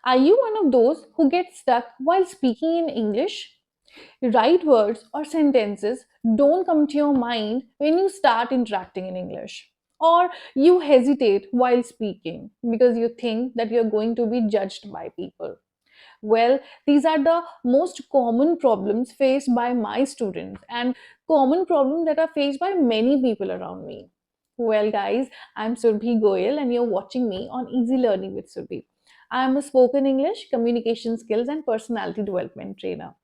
Are you one of those who get stuck while speaking in English? Right words or sentences don't come to your mind when you start interacting in English. Or you hesitate while speaking because you think that you're going to be judged by people. Well, these are the most common problems faced by my students and common problems that are faced by many people around me. Well, guys, I'm Surbhi Goyal and you're watching me on Easy Learning with Surbhi. I am a spoken English, communication skills, and personality development trainer.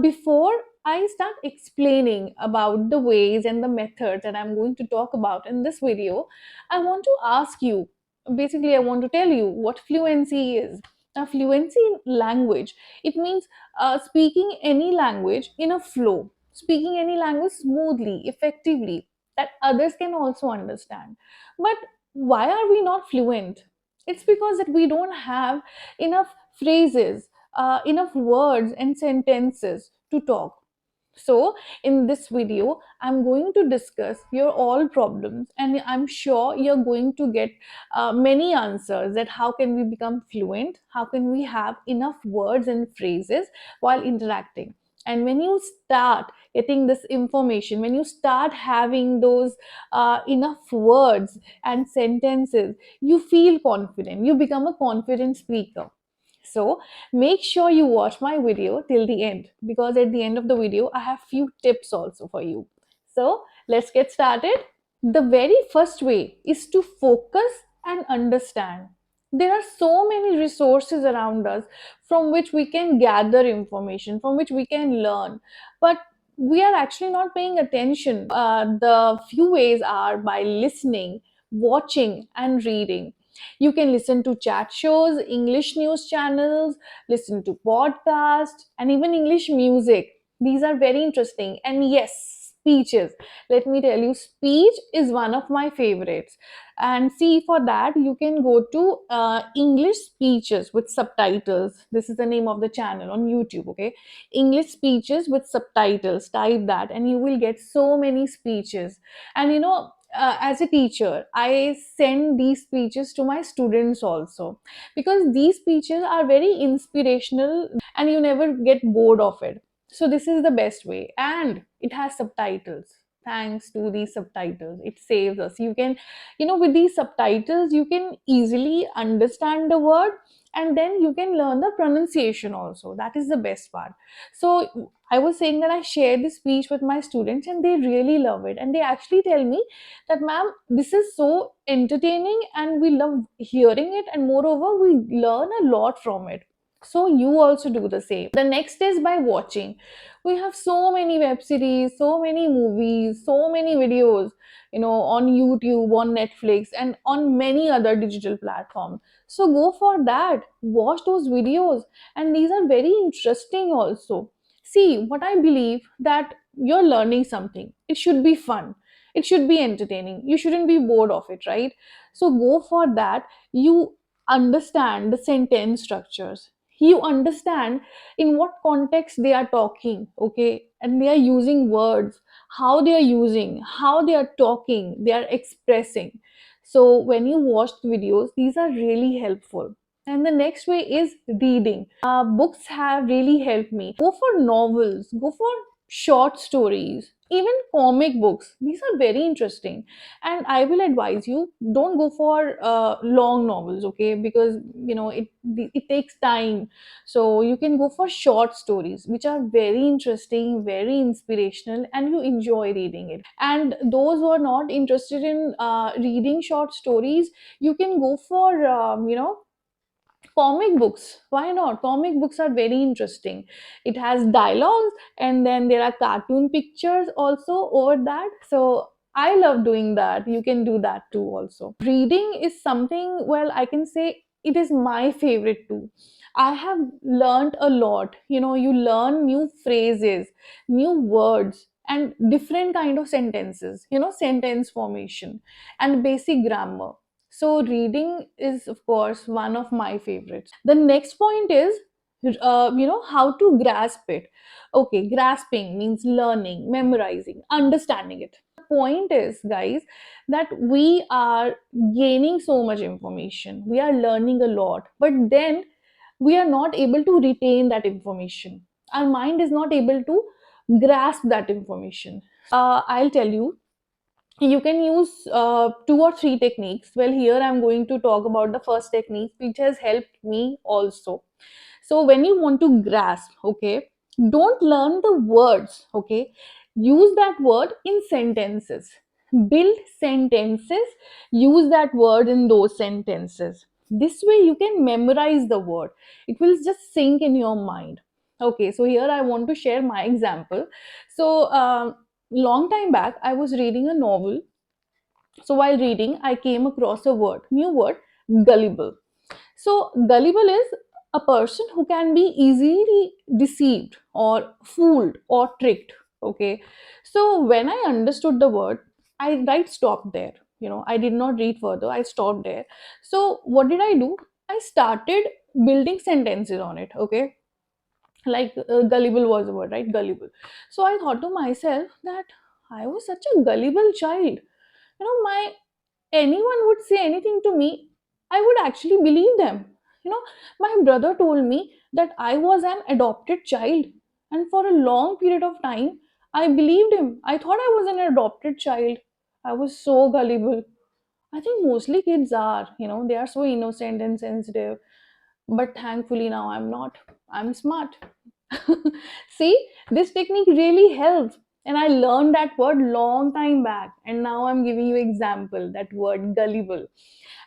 Before I start explaining about the ways and the methods that I'm going to talk about in this video, I want to ask you, basically, I want to tell you what fluency is. Now, fluency in language, it means speaking any language in a flow, speaking any language smoothly, effectively, that others can also understand. But why are we not fluent? It's because that we don't have enough phrases, enough words and sentences to talk. So, in this video, I'm going to discuss your all problems, and I'm sure you're going to get many answers that how can we become fluent, how can we have enough words and phrases while interacting. And when you start getting this information, when you start having those enough words and sentences, you feel confident, you become a confident speaker. So make sure you watch my video till the end, because at the end of the video I have few tips also for you. So let's get started. The very first way is to focus and understand. There are so many resources around us from which we can gather information, from which we can learn, but we are actually not paying attention. The few ways are by listening, watching, and reading. You can listen to chat shows, English news channels, listen to podcasts, and even English music. These are very interesting. And yes, speeches. Let me tell you, speech is one of my favorites. And see, for that, you can go to English speeches with subtitles. This is the name of the channel on YouTube, okay? English speeches with subtitles. Type that, and you will get so many speeches. And as a teacher, I send these speeches to my students also, because these speeches are very inspirational and you never get bored of it. So this is the best way, and it has subtitles. Thanks to these subtitles, it saves us. You can, with these subtitles, you can easily understand the word, and then you can learn the pronunciation also. That is the best part. So I was saying that I share this speech with my students and they really love it, and they actually tell me that, ma'am, this is so entertaining and we love hearing it, and moreover we learn a lot from it. So you also do the same. The next is by watching. We have so many web series, so many movies, so many videos, on YouTube, on Netflix, and on many other digital platforms. So go for that, watch those videos, and these are very interesting also. See, what I believe, that you're learning something, it should be fun, it should be entertaining, you shouldn't be bored of it, right? So go for that. You understand the sentence structures, you understand in what context they are talking, okay, and they are using words, how they are using, how they are talking, they are expressing. So when you watch the videos, these are really helpful. And the next way is reading. Books have really helped me. Go for novels, go for short stories, even comic books. These are very interesting. And I will advise you, don't go for long novels, okay? Because it takes time. So you can go for short stories, which are very interesting, very inspirational, and you enjoy reading it. And those who are not interested in reading short stories, you can go for comic books. Why not? Comic books are very interesting. It has dialogues, and then there are cartoon pictures also over that. So I love doing that. You can do that too also. Reading is something, well, I can say it is my favorite too. I have learned a lot. You learn new phrases, new words, and different kind of sentences, sentence formation and basic grammar. So reading is, of course, one of my favorites. The next point is, how to grasp it. Okay, grasping means learning, memorizing, understanding it. point is, guys, that we are gaining so much information, we are learning a lot, but then we are not able to retain that information. Our mind is not able to grasp that information. I'll tell you, you can use two or three techniques. Well, here I'm going to talk about the first technique, which has helped me also. So when you want to grasp, okay, don't learn the words, okay, use that word in sentences, build sentences, use that word in those sentences. This way you can memorize the word, it will just sink in your mind. Okay, so here I want to share my example. So long time back I was reading a novel. So while reading, I came across a word, new word, gullible. So gullible is a person who can be easily deceived or fooled or tricked. Okay. So when I understood the word, I right stopped there. I did not read further. I stopped there. So what did I do? I started building sentences on it. Okay. Like gullible was the word, right? Gullible. So I thought to myself that I was such a gullible child. My anyone would say anything to me, I would actually believe them. My brother told me that I was an adopted child, and for a long period of time, I believed him. I thought I was an adopted child. I was so gullible. I think mostly kids are, they are so innocent and sensitive. But thankfully now I'm not. I'm smart. See, this technique really helps. And I learned that word long time back. And now I'm giving you example, that word gullible.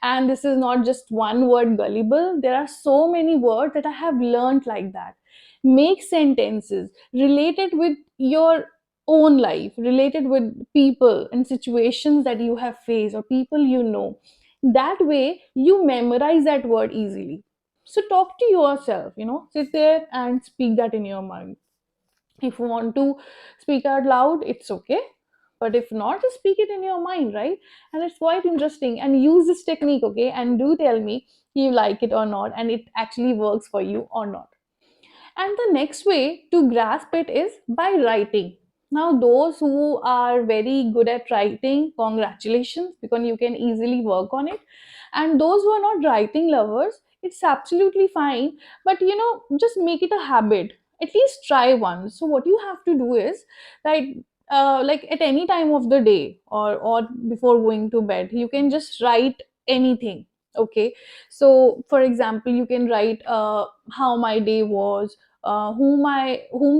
And this is not just one word, gullible. There are so many words that I have learned like that. Make sentences related with your own life, related with people and situations that you have faced or people you know. That way you memorize that word easily. So talk to yourself, sit there and speak that in your mind. If you want to speak out loud, it's okay. But if not, just speak it in your mind, right? And it's quite interesting. And use this technique, okay? And do tell me you like it or not, and it actually works for you or not. And the next way to grasp it is by writing. Now, those who are very good at writing, congratulations, because you can easily work on it. And those who are not writing lovers, it's absolutely fine. But just make it a habit. At least try once. So what you have to do is that like at any time of the day or before going to bed, you can just write anything. Okay. So for example, you can write how my day was, whom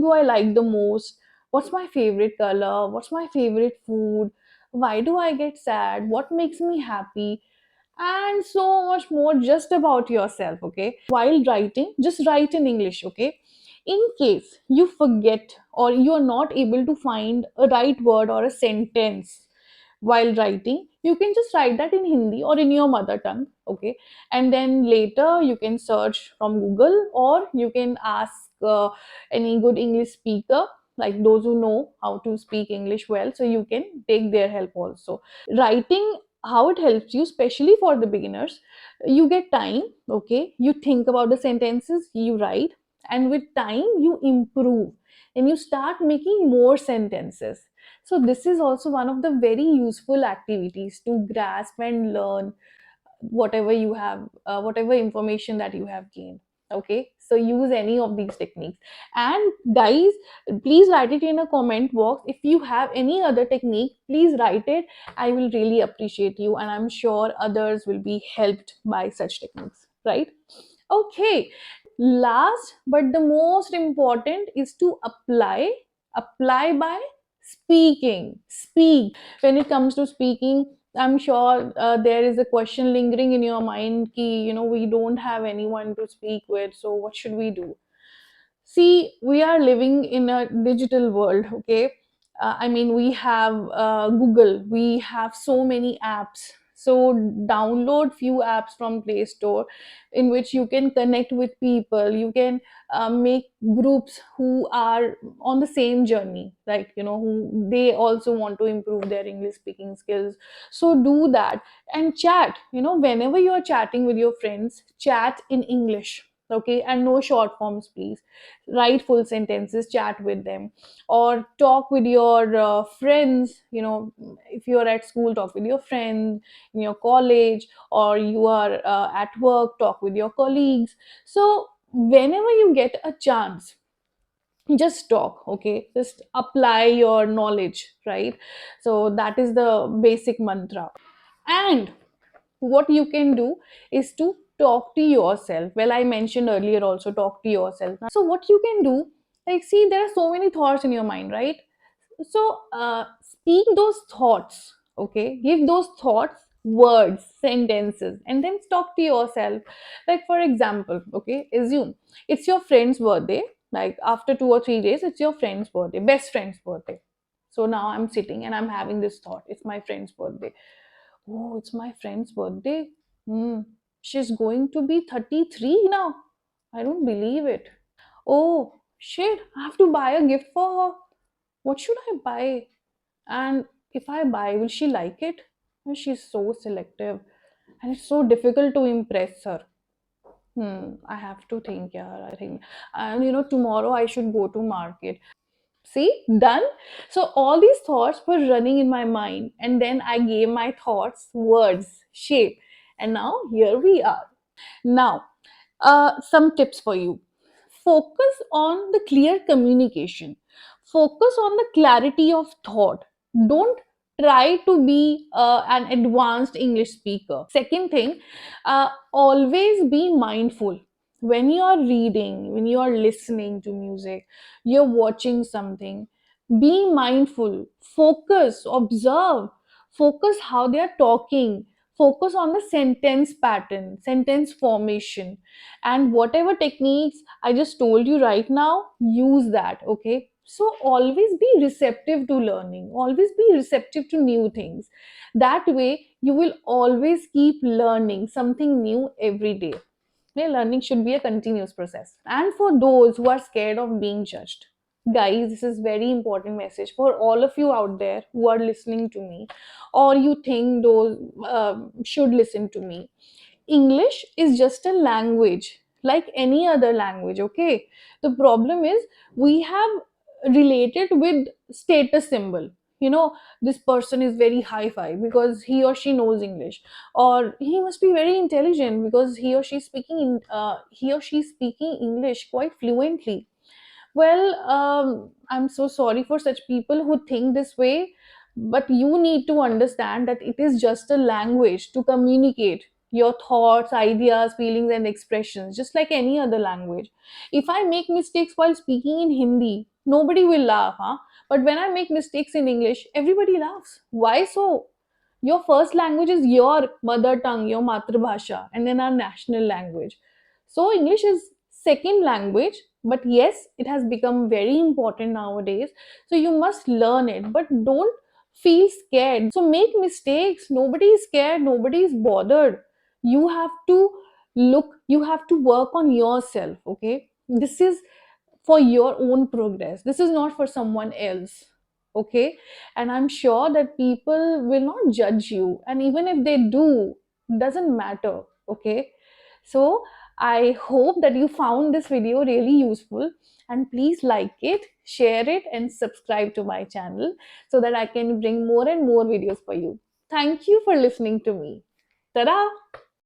do I like the most, what's my favorite color, what's my favorite food, why do I get sad, what makes me happy, and so much more just about yourself. Okay, while writing, just write in English. Okay, in case you forget or you are not able to find a right word or a sentence while writing, you can just write that in Hindi or in your mother tongue. Okay, and then later you can search from Google, or you can ask any good English speaker, like those who know how to speak English well, so you can take their help also. Writing, how it helps you, especially for the beginners, you get time. Okay, you think about the sentences you write, and with time you improve and you start making more sentences. So this is also one of the very useful activities to grasp and learn whatever you have, whatever information that you have gained. Okay, so use any of these techniques. And guys, please write it in a comment box. If you have any other technique, please write it. I will really appreciate you, and I'm sure others will be helped by such techniques, right? Okay, last but the most important is to apply by speaking. Speak. When it comes to speaking, I'm sure there is a question lingering in your mind ki, we don't have anyone to speak with, so what should we do? See, we are living in a digital world. Okay, I mean, we have Google, we have so many apps. So download few apps from Play Store, in which you can connect with people. You can make groups who are on the same journey, like, who they also want to improve their English speaking skills. So do that and chat. Whenever you are chatting with your friends, chat in English. Okay, and no short forms, please. Write full sentences, chat with them, or talk with your friends. If you're at school, talk with your friends. In your college, or you are at work, talk with your colleagues. So whenever you get a chance, just talk. Okay, just apply your knowledge, right? So that is the basic mantra. And what you can do is to talk to yourself. Well, I mentioned earlier also, talk to yourself. So what you can do, like, see, there are so many thoughts in your mind, right? So speak those thoughts. Okay, give those thoughts words, sentences, and then talk to yourself. Like, for example, okay, assume it's your friend's birthday. Like, after 2 or 3 days, it's your friend's birthday, best friend's birthday. So now I'm sitting and I'm having this thought, it's my friend's birthday. Oh, it's my friend's birthday. Hmm. She's going to be 33 now. I don't believe it. Oh, shit. I have to buy a gift for her. What should I buy? And if I buy, will she like it? And she's so selective. And it's so difficult to impress her. I have to think, yeah, I think. And tomorrow I should go to market. See, done. So all these thoughts were running in my mind, and then I gave my thoughts words, shape, and now here we are. Now, some tips for you. Focus on the clear communication. Focus on the clarity of thought. Don't try to be an advanced English speaker. Second thing, always be mindful. When you are reading, when you are listening to music, you're watching something, be mindful, focus, observe, focus how they are talking, focus on the sentence pattern, sentence formation, and whatever techniques I just told you right now, use that. Okay, so always be receptive to learning, always be receptive to new things. That way you will always keep learning something new every day. Yeah, learning should be a continuous process. And for those who are scared of being judged, guys, this is very important message for all of you out there who are listening to me, or you think those should listen to me. English is just a language like any other language, okay? The problem is we have related with status symbol. This person is very high-fi because he or she knows English, or he must be very intelligent because he or she is speaking English quite fluently. Well, I'm so sorry for such people who think this way, but you need to understand that it is just a language to communicate your thoughts, ideas, feelings, and expressions, just like any other language. If I make mistakes while speaking in Hindi, nobody will laugh, huh? But when I make mistakes in English, everybody laughs. Why so? Your first language is your mother tongue, your matrabhasha, and then our national language. So English is second language, but yes, it has become very important nowadays. So you must learn it, but don't feel scared. So make mistakes. Nobody is scared, nobody is bothered. You have to you have to work on yourself, okay? This is for your own progress. This is not for someone else. Okay? And I'm sure that people will not judge you. And even if they do, doesn't matter. Okay? So I hope that you found this video really useful, and please like it, share it, and subscribe to my channel so that I can bring more and more videos for you. Thank you for listening to me. Ta-da!